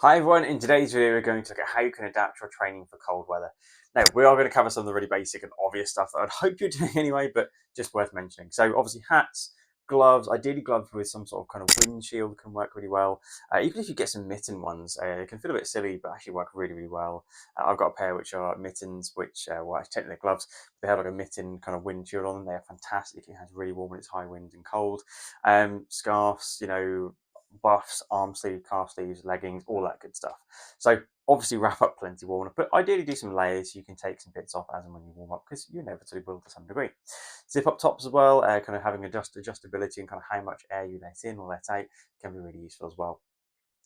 Hi everyone, in today's video we're going to look at how you can adapt your training for cold weather. Now, we are going to cover some of the really basic and obvious stuff that I'd hope you're doing anyway, but just worth mentioning. So obviously hats, gloves, ideally gloves with some sort of kind of windshield can work really well. Even if you get some mitten ones, it can feel a bit silly, but actually work really, really well. I've got a pair which are mittens, which, well, actually technically gloves. They have like a mitten kind of windshield on them. They're fantastic. It has really warm when it's high wind and cold. Scarves, buffs, arm sleeve, calf sleeves, leggings, all that good stuff. So obviously wrap up plenty warmer, but ideally do some layers so you can take some bits off as and when you warm up, because you inevitably will to some degree. Zip up tops as well, kind of having adjustability and kind of how much air you let in or let out can be really useful as well.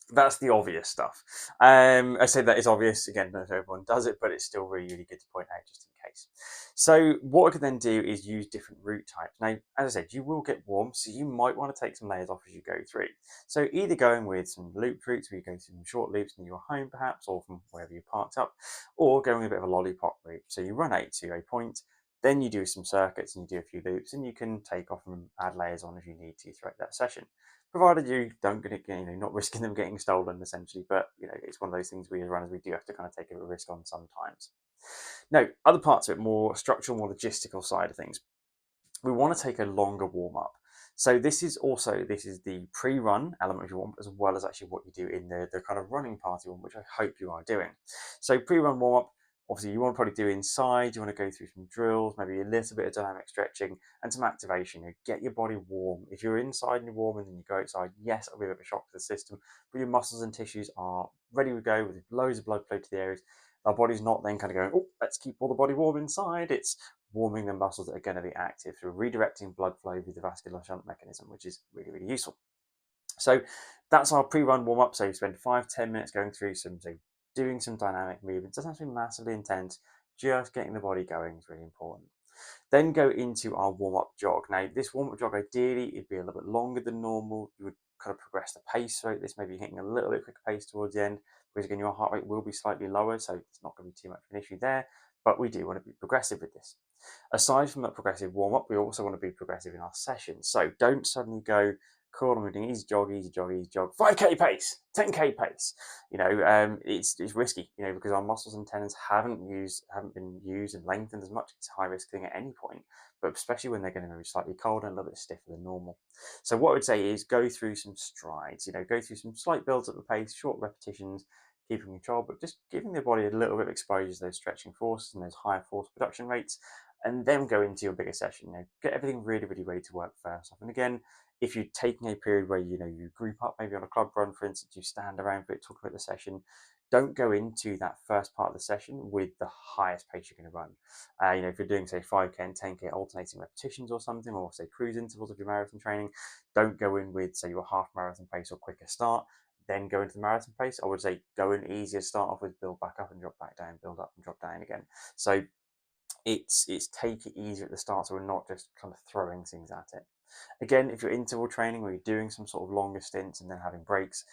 That's the obvious stuff. I say that is obvious again. Not everyone does it, but it's still really, really good to point out just in case. So what I can then do is use different route types. Now, as I said, you will get warm, so you might want to take some layers off as you go through. So either going with some loop routes where you go through some short loops near your home, perhaps, or from wherever you parked up, or going a bit of a lollipop route. So you run out to a point, then you do some circuits and you do a few loops, and you can take off and add layers on if you need to throughout that session, provided you don't get it, not risking them getting stolen essentially. But it's one of those things we as runners we do have to kind of take a risk on sometimes. Now, other parts of it, more structural, more logistical side of things, we want to take a longer warm up. So this is the pre-run element of your warm up, as well as actually what you do in the kind of running party one, which I hope you are doing. So pre-run warm up, obviously you want to probably do inside. You want to go through some drills, maybe a little bit of dynamic stretching and some activation. Get your body warm. If you're inside and you're warm and then you go outside, yes, it'll be a bit of a shock to the system, but your muscles and tissues are ready to go with loads of blood flow to the areas. Our body's not then kind of going, oh, let's keep all the body warm inside. It's warming the muscles that are going to be active through redirecting blood flow through the vascular shunt mechanism, which is really, really useful. So that's our pre-run warm-up. So you spend 5-10 minutes going through doing some dynamic movements. Doesn't have to be massively intense, just getting the body going is really important. Then go into our warm-up jog. Now, this warm-up jog, ideally, it'd be a little bit longer than normal. You would kind of progress the pace throughout this, maybe hitting a little bit quicker pace towards the end, because again, your heart rate will be slightly lower, so it's not going to be too much of an issue there, but we do want to be progressive with this. Aside from that progressive warm-up, we also want to be progressive in our sessions. So don't suddenly go, cool, I'm doing easy jog, easy jog, easy jog, 5k pace, 10k pace. It's risky, because our muscles and tendons haven't been used and lengthened as much. It's a high risk thing at any point, but especially when they're going to be slightly colder and a little bit stiffer than normal. So what I would say is go through some strides, go through some slight builds at the pace, short repetitions, keeping control, but just giving the body a little bit of exposure to those stretching forces and those higher force production rates, and then go into your bigger session. Get everything really, really ready to work first off. And again, if you're taking a period where you group up, maybe on a club run, for instance, you stand around for it, talk about the session. Don't go into that first part of the session with the highest pace you're going to run. If you're doing say 5k and 10k alternating repetitions or something, or say cruise intervals of your marathon training, don't go in with say your half marathon pace or quicker start. Then go into the marathon pace. I would say go in easier, start off with, build back up and drop back down, build up and drop down again. So it's take it easier at the start, so we're not just kind of throwing things at it. Again, if you're interval training or you're doing some sort of longer stints and then having breaks,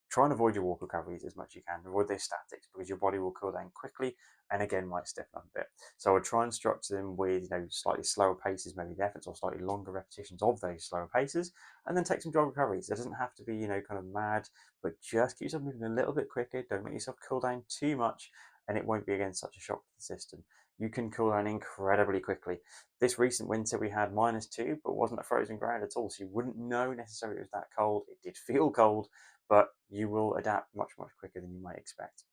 try and avoid your walk recoveries as much as you can. Avoid those statics, because your body will cool down quickly and again might stiffen up a bit. So I would try and structure them with slightly slower paces, maybe the efforts, or slightly longer repetitions of those slower paces, and then take some jog recoveries. It doesn't have to be kind of mad, but just keep yourself moving a little bit quicker. Don't make yourself cool down too much, and it won't be again such a shock to the system. You can cool down incredibly quickly. This recent winter we had -2, but wasn't a frozen ground at all, so you wouldn't know necessarily it was that cold. It did feel cold, but you will adapt much, much quicker than you might expect.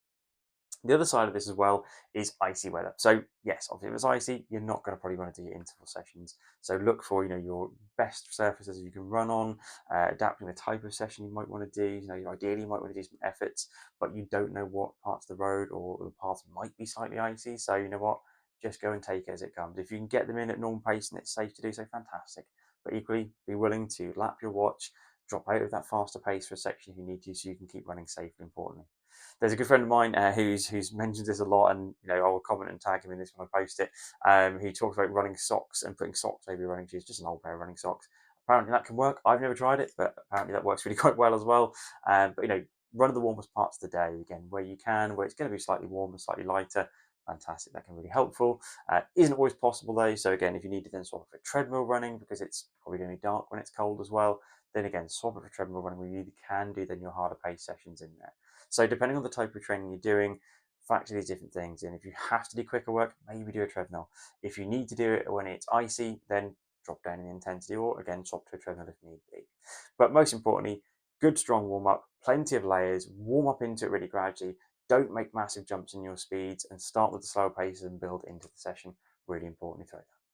The other side of this as well is icy weather. So yes, obviously if it's icy, you're not going to probably want to do your interval sessions. So look for your best surfaces you can run on, adapting the type of session you might want to do. Ideally you might want to do some efforts, but you don't know what parts of the road or the paths might be slightly icy. So you know what, just go and take it as it comes. If you can get them in at normal pace and it's safe to do so, fantastic. But equally, be willing to lap your watch, drop out of that faster pace for a section if you need to, so you can keep running safely. Importantly, there's a good friend of mine who's mentioned this a lot, and I will comment and tag him in this when I post it. He talks about running socks and putting socks over your running shoes, just an old pair of running socks. Apparently that can work. I've never tried it, but apparently that works really quite well as well. But run of the warmest parts of the day again, where you can, where it's going to be slightly warmer, slightly lighter. Fantastic, that can be really helpful. Isn't always possible though, so again, if you need to then sort of a treadmill running because it's probably going to be dark when it's cold as well, then again, swap it for treadmill running where you either can do then your harder pace sessions in there. So depending on the type of training you're doing, factor these different things in. If you have to do quicker work, maybe do a treadmill. If you need to do it when it's icy, then drop down in intensity, or again, swap to a treadmill if need be. But most importantly, good strong warm up, plenty of layers, warm up into it really gradually. Don't make massive jumps in your speeds and start with the slower paces and build into the session. Really importantly throughout that.